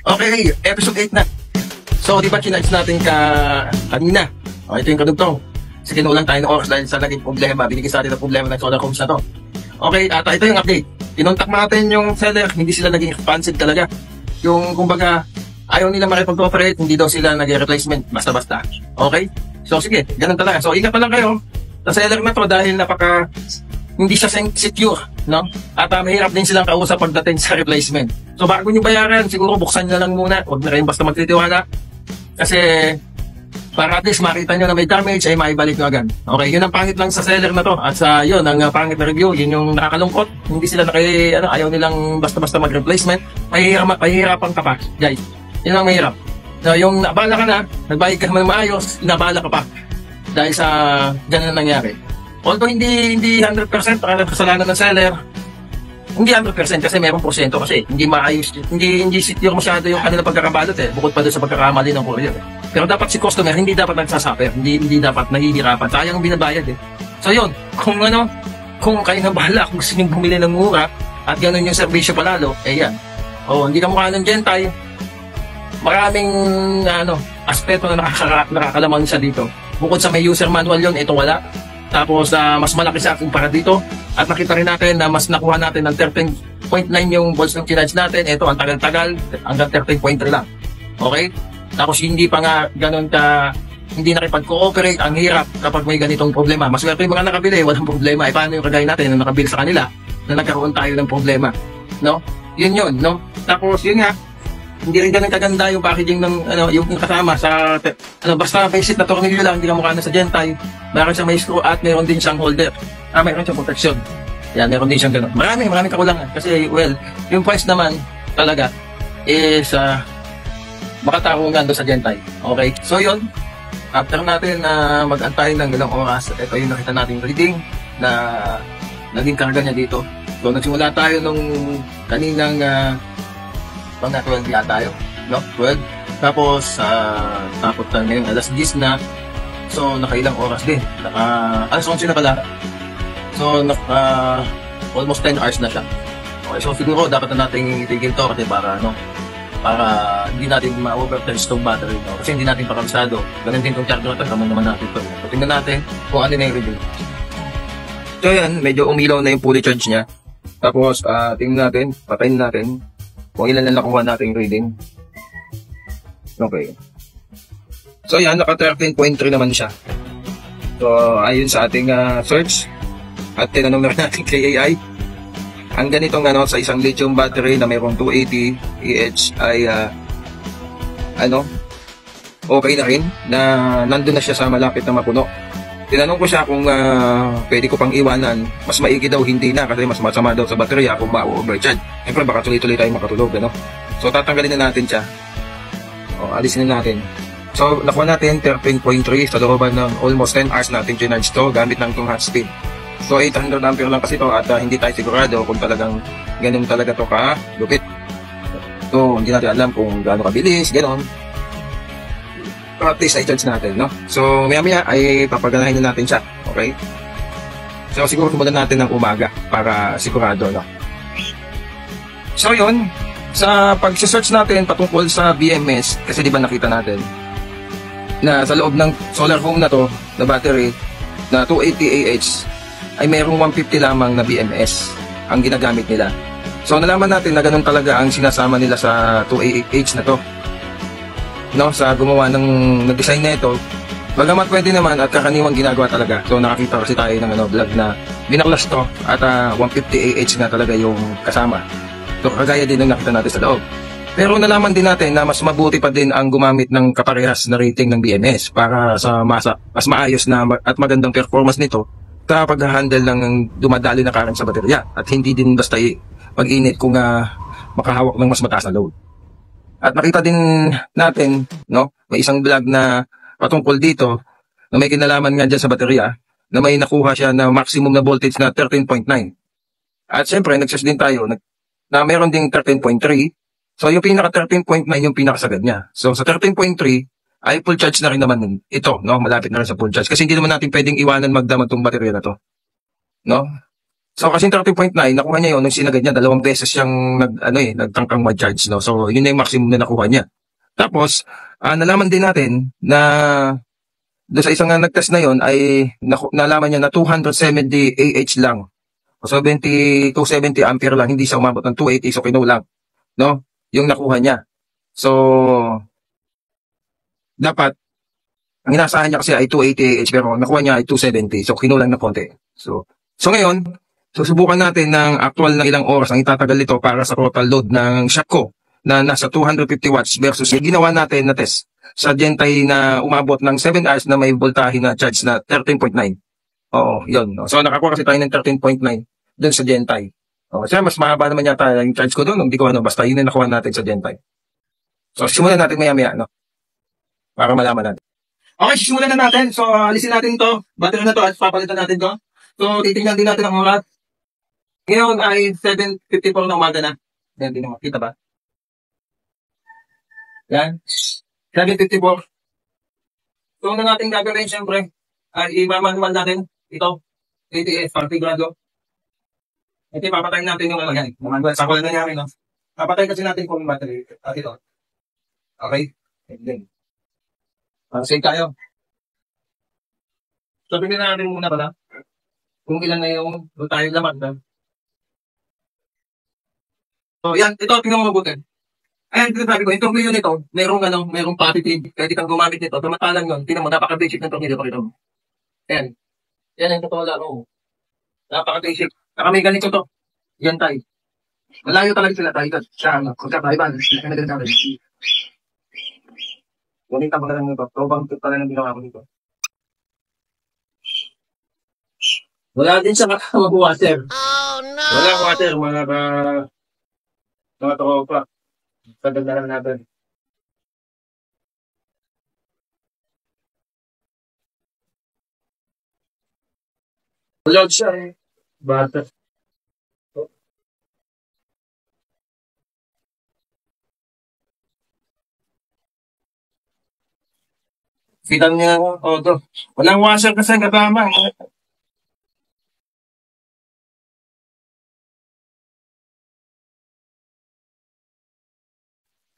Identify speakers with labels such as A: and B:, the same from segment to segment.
A: Okay, episode 8 na. So, di ba chinarge natin kanina? O, ito yung kadugtong. Kasi kinulang tayo ng oras dahil sa naging problema. Binigay sa atin ang problema ng solar homes na to. Okay, at ito yung update. Kinontak natin yung seller, hindi sila naging responsive talaga. Yung, kumbaga, ayaw nila makipag-cooperate, hindi daw sila nag-replacement, basta-basta. Okay? So, sige, ganun talaga. So, ingat pa lang kayo sa seller na to dahil hindi siya secure, no? At mahirap din silang kausap pagdating sa replacement. So bago nyo bayaran, siguro buksan nyo lang muna. Huwag na kayong basta magtitiwala. Kasi para at least makita nyo na may damage ay maibalik nyo agad. Okay, yun ang pangit lang sa seller na to. At sa yun, ang pangit na review, yun yung nakakalungkot. Hindi sila ayaw nilang basta-basta mag-replacement. Mahihirapan ka pa, guys. Yun ang mahirap. So, yung nabala ka na, nagbayad ka naman maayos, nabala ka pa. Dahil sa ganun nangyari. Although hindi 100% kasalanan ng seller, hindi 100% kasi mayroong porsyento kasi hindi maayos, hindi secure masyado yung kanila pagkakabalot bukod pa doon sa pagkakamali ng courier. Pero dapat si customer hindi dapat nagsasuffer, hindi dapat nahihirapan, sayang ang binabayad So yun, kung kayo na bahala, kung gusto nyo bumili ng mura at ganun yung servisyo palalo, yan. Hindi ka mukha ng Gentile, maraming aspeto na nakakalaman siya dito. Bukod sa may user manual yun, ito wala. Tapos mas malaki sa kumpara dito. At nakita rin natin na mas nakuha natin ng 13.9 yung volts ng kinarge natin. Ito ang tagal-tagal hanggang 13.3 lang. Okay? Tapos hindi pa nga ganun hindi nakipag-cooperate. Ang hirap kapag may ganitong problema. Mas yung mga nakabili, walang problema. Paano yung kagaya natin na nakabili sa kanila na nagkaroon tayo ng problema? No? Yun, no? Tapos yun nga, hindi rin ganun kaganda yung packaging ng yung kasama sa basta basic na tornilyo lang, hindi ka mukha na sa Gentile. Meron siyang may screw at meron din siyang holder. Meron siyang protection. Yan, meron din siyang ganun. Maraming kakulangan kasi yung price naman talaga is makatarungan doon sa Gentile. Okay? So yun, after natin mag-antay ng ilang oras, ito yung nakita nating reading na naging karga niya dito. So nagsimula tayo nung kaninang pang na 12 tayo, no? 12. Tapos, tapos ngayon alas 10 na. So, nakailang oras din. Alas 11 na pala. So, almost 10 hours na siya. Okay, so siguro dapat na natin itigil to kasi para hindi natin ma-overcharge itong battery, no? Kasi hindi natin pakabisado. Ganun din itong charger natin, naman natin ito. So, tingnan natin kung ano na yung reading. So, yan, medyo umilaw na yung fully charge niya. Tapos, tingnan natin, patayin natin kung ilan na nakuha natin reading. Okay. So yan, naka 13.3 naman siya. So ayon sa ating search at tinanong na natin kay AI, ang ganitong sa isang lithium battery na mayroong 280 Ah ay okay na rin na nandun na siya sa malapit na mapuno. Tinanong ko siya kung pwede ko pang iwanan. Mas maigi daw hindi na kasi mas masama daw sa baterya kung ma-overcharge. Siyempre baka tuloy-tuloy tayo makatulog, So tatanggalin na natin siya. Alisin na natin. So nakuha natin 13.3 sa looban ng almost 10 hours natin ginarge to gamit ng 2 hot speed. So 800 ampere lang kasi to at hindi tayo sigurado kung talagang ganun talaga to ka-lupit. So hindi natin alam kung gaano kabilis, ganon. Pero at least i-charge natin, no? So, maya-maya ay papaganahin na natin siya, okay? So, siguro simulan natin ng umaga para sigurado, no? So, yun. Sa pag-search natin patungkol sa BMS, kasi di ba nakita natin na sa loob ng solar home na to, na battery, na 280 ay mayroong 150 lamang na BMS ang ginagamit nila. So, nalaman natin na ganun talaga ang sinasama nila sa 280 na to. No, sa gumawa nag-design na ito, bagamat pwede naman at kakaniwang ginagawa talaga. So nakakita kasi tayo ng vlog na binaklas to at 150 nga talaga yung kasama. So kagaya din ng nakita natin sa loob. Pero nalaman din natin na mas mabuti pa din ang gumamit ng kaparehas na rating ng BMS para sa mas maayos na at magandang performance nito sa pag-handle ng dumadali na current sa baterya at hindi din basta mag-init kung makahawak ng mas mataas na load. At nakita din natin, no, may isang vlog na patungkol dito na may kinalaman nga dyan sa baterya na may nakuha siya na maximum na voltage na 13.9. At syempre, nag-search din tayo na meron ding 13.3. So, yung pinaka 13.9 yung pinakasagad niya. So, sa 13.3 ay full charge na rin naman ito, no? Malapit na rin sa full charge. Kasi hindi naman natin pwedeng iwanan magdamag tong baterya na to. No? So, kasi 13.9, nakuha niya yun nung sinagad niya, 2 beses siyang nagtangkang ma-charge, no? So, yun na yung maximum na nakuha niya. Tapos, nalaman din natin na doon sa isang nag-test na yun ay nalaman niya na 270 AH lang. So 270 ampere lang, hindi siya umabot ng 280, so kinulang, no? Yung nakuha niya. So, dapat, ang inasahan niya kasi ay 280 AH, pero nakuha niya ay 270, so kinulang na konti. So ngayon, susubukan natin ng actual na ilang oras ang itatagal nito para sa total load ng shop ko na nasa 250 watts versus yung ginawa natin na test sa Gentile na umabot ng 7 hours na may voltahe na charge na 13.9. Oo, yun. So nakakuha kasi tayo ng 13.9 dun sa Gentile. Kasi mas mahaba naman yata yung charge ko dun. Hindi ko basta yun na nakuha natin sa Gentile. So simulan natin maya-maya, no? Para malaman natin. Okay, simulan na natin. So alisin natin to. Battery na to at papalitan natin to. So titingnan din natin ang oras. Ngayon ay 7:54 na umaga na. Yan, din naman. Kita ba? Yan. 7:54. So, una natin gagawin, syempre, ay i-manual natin ito. ATS, partigrado. Ito, papatayin natin yung yan. Manual, sa wala nangyari, no? Papatayin kasi natin kung battery. Ito. Okay? Then, save tayo. So, tingnan natin muna pala kung ilan na yung tayo laman. No? So, yan. Ito, tingnan mo mabuti. Ayan, sabi ko, yung tornilyo nito, merong positive. Pwede kang gumamit nito. Tumatalang yun. Tingnan mo, napaka-basic ng tornilyo. Pakita mo. Ayan. Yan ang totoo lang. Oh. Napaka-basic. Saka may ganito to. Yan tayo. Malayo talaga sila tayo. Magkakaiban. Ganita mo na lang ito. Tobang tip pala ng ginawa ko dito. Wala din siya mag-water. Oh, no! Wala water, mga tropa. Tagal na lang natin. Load siya eh. Bata. Fitan niya ako. O, to. Walang washer kasi ang katama.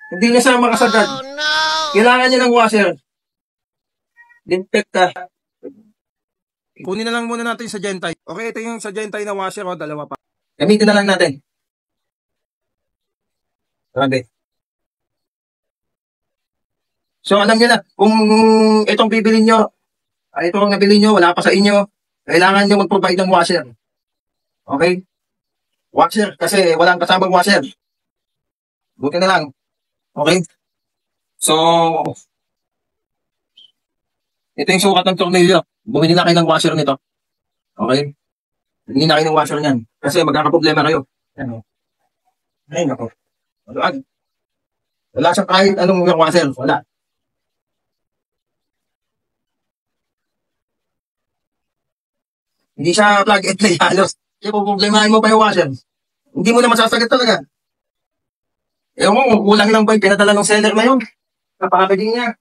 A: Hindi niya siya makasagad. Oh, no! Kailangan niya ng washer. Defect ka. Kunin na lang muna natin sa Gentile. Okay, ito yung sa Gentile na washer. O, dalawa pa. Gamitin na lang natin. Grabe. So, alam niyo na, kung itong bibili nyo, ito ang nabili nyo, wala pa sa inyo, kailangan nyo mag-provide ng washer. Okay? Washer, kasi walang kasamang washer. Buti na lang. Okay? So, ito yung sukat ng tornilyo. Bumili na kayo ng washer nito. Okay? Bumili na kayo ng washer niyan. Kasi magkakaproblema kayo. Ano? Ay, nako. Wala siyang kahit anong washer. Wala. Hindi siya plug and play halos. Kasi kung problemahin mo pa yung washer, hindi mo na masasagot talaga. Ewan mo, kulang lang ba yung pinadala ng seller na yun? Napakabiging niya.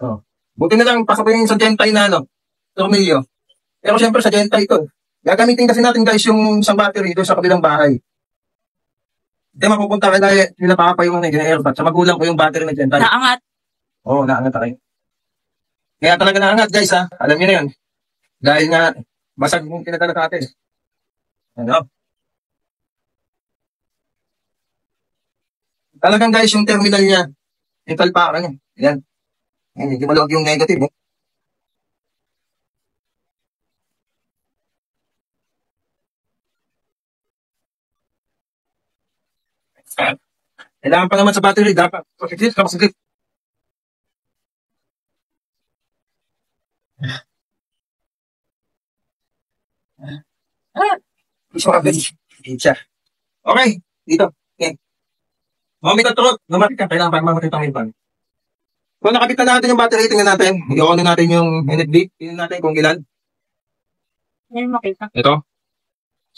A: Oh. Buti na lang, pasabihin sa Gentile na tornilyo. Pero syempre sa Gentile ito. Gagamitin kasi natin guys yung isang battery doon sa kabilang bahay. Hindi mapupunta ka dahil nila pa yung gina-airbat. Sa magulang ko yung battery ng Gentile.
B: Naangat.
A: Oo, naangat tayo. Kaya talaga naangat guys ha. Alam niyo na yun. Dahil nga, basag yung pinadala sa atin. Ano? Talagang guys, yung terminal niya, yung talpakan niya. Yan. Yan, hindi maluwag yung negative. Kailangan pa naman sa battery, dapat. Kapag okay, dito. Okay. May control. Lumapit ka. Kailangan pa mamatay itong hilpan. Kung nakapit na natin yung battery, tingnan natin. I-on natin yung NFB. Tingnan natin kung ilan.
B: Ngayon makita.
A: Ito.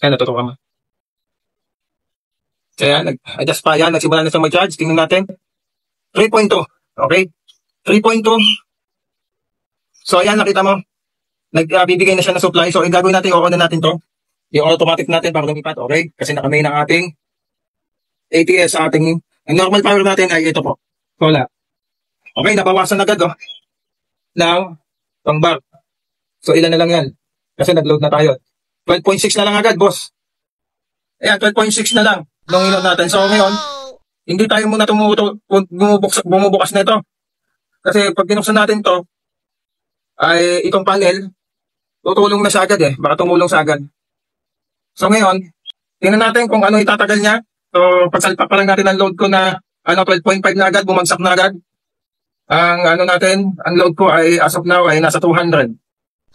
A: Kaya natutuwa mo. Kaya nag-adjust pa yan. Nagsimula na sa mag-charge. Tingnan natin. 3.2. Okay? 3.2. So, ayan. Nakita mo. Nagbibigay na siya ng supply. So, gagawin natin. I-on na natin to. Yung automatic natin para lumipat, okay? Kasi naka-main ang ating ATS sa ating, ang normal power natin ay ito po. Wala. Okay, nabawasan agad ng pang-bar. So ilan na lang yan? Kasi nag-load na tayo. 12.6 na lang agad, boss. Ayan, 12.6 na lang nung in-load natin. So ngayon, hindi tayo muna bumubukas na ito. Kasi pag binuksan natin to, ay itong panel, tutulong na siya agad Baka tumulong siya agad. So ngayon, tingnan natin kung ano itatagal niya. So pagsalpak pa lang natin ang load ko na 12.5 na agad, bumagsak na agad. Ang ang load ko ay as of now ay nasa 200.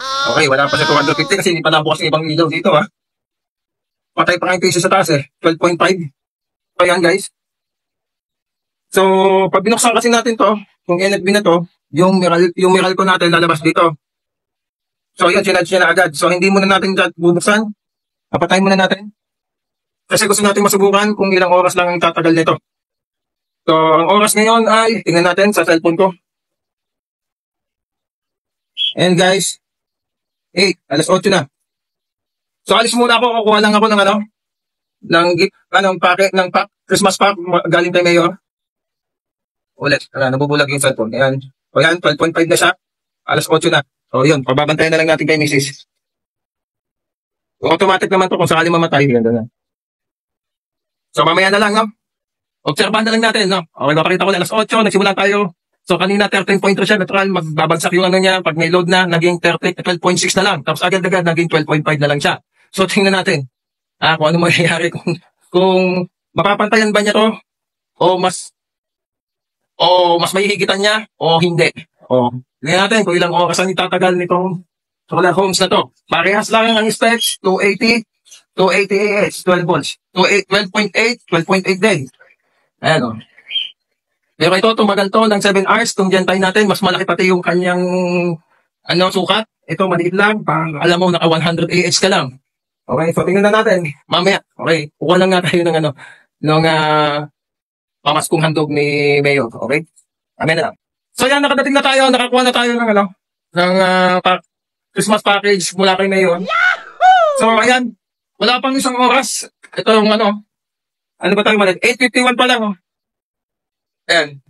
A: Okay, wala pa sa 250 kasi hindi pa nabukas yung ibang ilaw dito Patay pa nga yung piso sa taas 12.5. So yan guys. So pag binuksan kasi natin to, kung NFB na to, yung miral ko natin lalabas dito. So yan, sinadge niya na agad. So hindi muna natin bubuksan. Papatayin muna natin. Kasi gusto natin masubukan kung ilang oras lang ang tatagal nito. So ang oras ngayon ay, tingnan natin sa cellphone ko. And guys, 8, alas 8 na. So alis muna ako, kukuha lang ako ng Christmas pack galing kay Mayor. Ulit, nabubulag yung cellphone. Ayan. O yan, 12.5 na siya. Alas 8 na. So yun, pababantayan na lang natin kay Mrs. Automatic naman to kung sakali mamatay. Ganda na. So mamaya na lang, obserbahan na lang natin, Okay, papakita ko na alas 8, nagsimula tayo. So kanina 13.3 siya, natural, magbabagsak yung niya. Pag may load na, naging 12.6 na lang. Tapos agad-agad, naging 12.5 na lang siya. So tingnan natin, kung ano mangyayari, kung mapapantayan ba niya to, o mas mahihigitan niya, o hindi. Tingnan natin kung ilang oras ang itatagal nitong solar homes na to. Parehas lang ang specs, 280 AH, 12 volts. 12.8 din. Ayan Pero ito, tumagal to ng 7 hours. Itong gentay natin, mas malaki pati yung kanyang sukat. Ito, maliit lang. Alam mo, naka 100 AH ka lang. Okay, so tingnan na natin. Mamaya, okay, kuha lang nga tayo ng pamaskong handog ni Mayor. Okay? Amen na lang. So yan, nakadating na tayo. Nakakuha na tayo ng Christmas package mula kay Mayor. So ayan, wala pang isang oras. Ito yung ano ba tayo malit? 8:51 pa lang Ayan.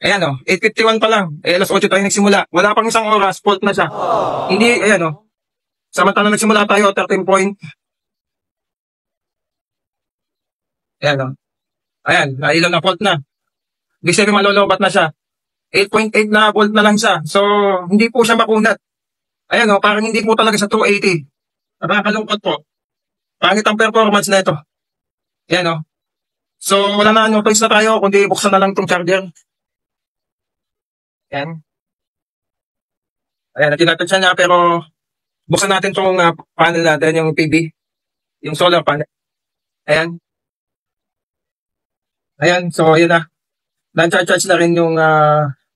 A: Ayan 8:51 pa lang. Alas 8 tayo nagsimula. Wala pang isang oras, fault na siya. Hindi, ayan Samantalang nagsimula tayo, 13 point. Ayan Ayan, nailaw na fault na. Ibig sabihin malolobat na siya. 8.8 na volt na lang siya. So, hindi po siya makunat. Ayan parang hindi po talaga sa 280. Nakakalungkot po. Pangit ang performance na ito. Ayan So, wala na choice na tayo, kundi buksan na lang itong charger. Ayan. Ayan, natin niya, pero buksan natin itong panel natin, yung PV. Yung solar panel. Ayan. Ayan, so ayan na. Na-charge na rin yung,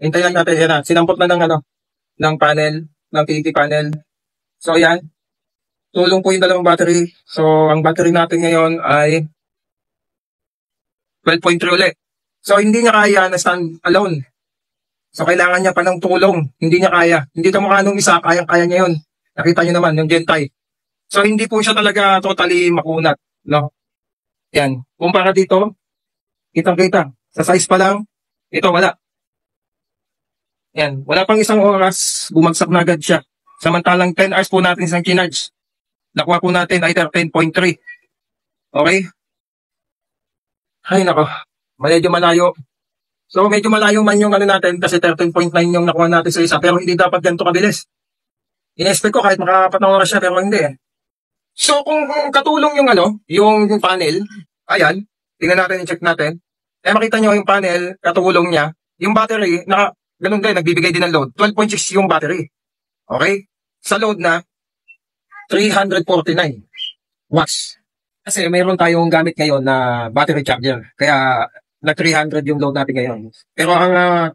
A: hintayin natin, ayan na. Sinampot na ng panel, ng PV panel. So ayan. Tulong po yung dalawang battery. So, ang battery natin ngayon ay 12.3 ulit. So, hindi niya kaya na stand alone. So, kailangan niya pa ng tulong. Hindi niya kaya. Hindi kamukha nung isa, kaya niya yun. Nakita niyo naman, yung gentay. So, hindi po siya talaga totally makunat. Yan. Kumpara dito, kitang-kita. Sa size pa lang, ito wala. Yan. Wala pang isang oras, bumagsak na agad siya. Samantalang 10 hours po natin isang kinarge. Nakuha po natin ay 13.3. Okay? Ay, nako. Medyo malayo. So, medyo malayo man yung natin kasi 13.9 yung nakuha natin sa isa. Pero hindi dapat ganito kabilis. In-expect ko kahit makapat ng oras siya, pero hindi So, kung katulong yung panel, ayan, tingnan natin, i-check natin. Makita nyo yung panel, katulong niya. Yung battery, ganun din, nagbibigay din ng load. 12.6 yung battery. Okay? Sa load na 349 watts. Kasi mayroon tayong gamit ngayon na battery charger. Kaya na 300 yung load natin ngayon. Pero ang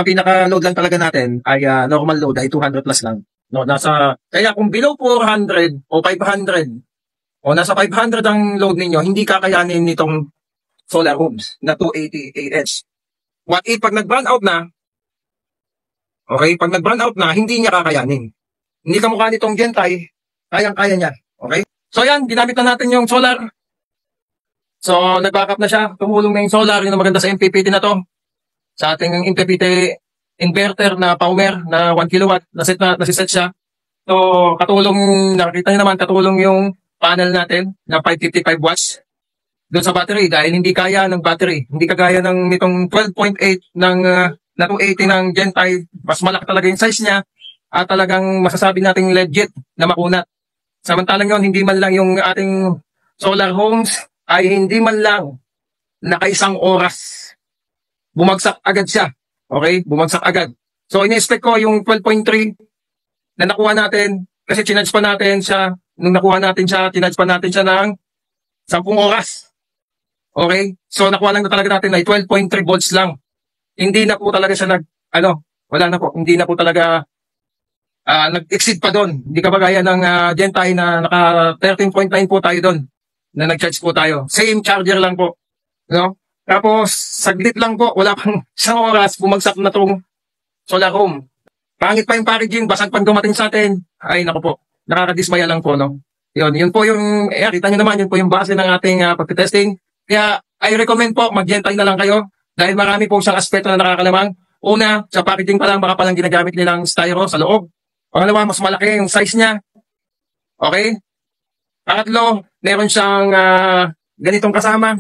A: pinaka-load lang talaga natin ay normal load ay 200 plus lang. Kaya kung below 400 o 500 o nasa 500 ang load ninyo, hindi kakayanin nitong solar homes na 280 AH. What if pag nag-burn out na, okay, pag nag-burn out na, hindi niya kakayanin. Hindi kamukha nitong gentay, kayang-kaya niya. Okay? So yan, ginamit na natin yung solar. So nag-backup na siya. Tumulong na yung solar. Yun ang maganda sa MPPT na to. Sa ating MPPT inverter na power na 1 kilowatt. Nasiset siya. So katulong, nakikita niyo naman, katulong yung panel natin na 555 watts. Doon sa battery dahil hindi kaya ng battery. Hindi kagaya ng nitong 12.8 ng na 280 ng Gentile. Mas malaki talaga yung size niya at talagang masasabi nating legit na makunat. Samantalang yon, hindi man lang yung ating solar homes ay hindi man lang nakaisang oras. Bumagsak agad siya. Okay? Bumagsak agad. So ini-expect ko yung 12.3 na nakuha natin kasi chinarge pa natin siya. Nung nakuha natin siya, chinarge pa natin siya ng 10 oras. Okay? So, nakuha lang na talaga natin ay 12.3 volts lang. Hindi na po talaga siya wala na po. Hindi na po talaga nag-exceed pa doon. Hindi ka ba gaya ng Gentile na naka 13.9 po tayo doon na nag-charge po tayo. Same charger lang po. No? Tapos, saglit lang po. Wala pang 1 oras, bumagsak na tong solar home. Pangit pa yung packaging, basag pang dumating sa atin. Ay, naku po. Nakakadismaya lang po, no? Yun po yung, kita nyo naman, yun po yung base ng ating pagtitesting. Kaya, I recommend po, mag-Gentile na lang kayo dahil marami po siyang aspeto na nakakalamang. Una, sa packaging pa lang, baka palang ginagamit nilang styro sa loob. Pangalawa, mas malaki yung size niya. Okay? Pangatlo, meron siyang ganitong kasama.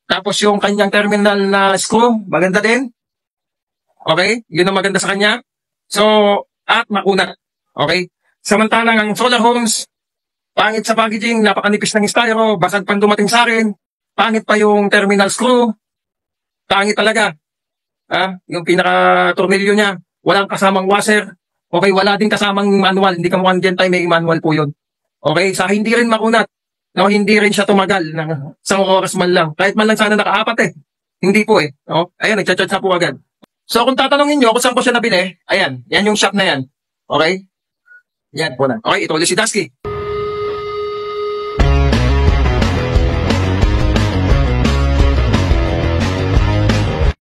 A: Tapos yung kanyang terminal na screw, maganda din. Okay? Yun ang maganda sa kanya. So, at makunat. Okay? Samantalang ang solar homes, pangit sa packaging, napakanipis ng styro, basag pang dumating sa akin. Pangit pa yung terminal screw. Pangit talaga. Yung pinaka-tornilyo niya, walang kasamang washer. Okay, wala din kasamang manual. Hindi ka mukhang Gentile, may manual po yun. Okay, sa hindi rin makunat. No, hindi rin siya tumagal ng 1 oras man lang. Kahit man lang sana naka-4 Hindi po eh. No? Ayan, nag-charge na po agad. So kung tatanungin nyo kung saan ko siya nabili, ayan, yan yung shop na yan. Okay? Yan po na. Okay, ito ulit si Dasky.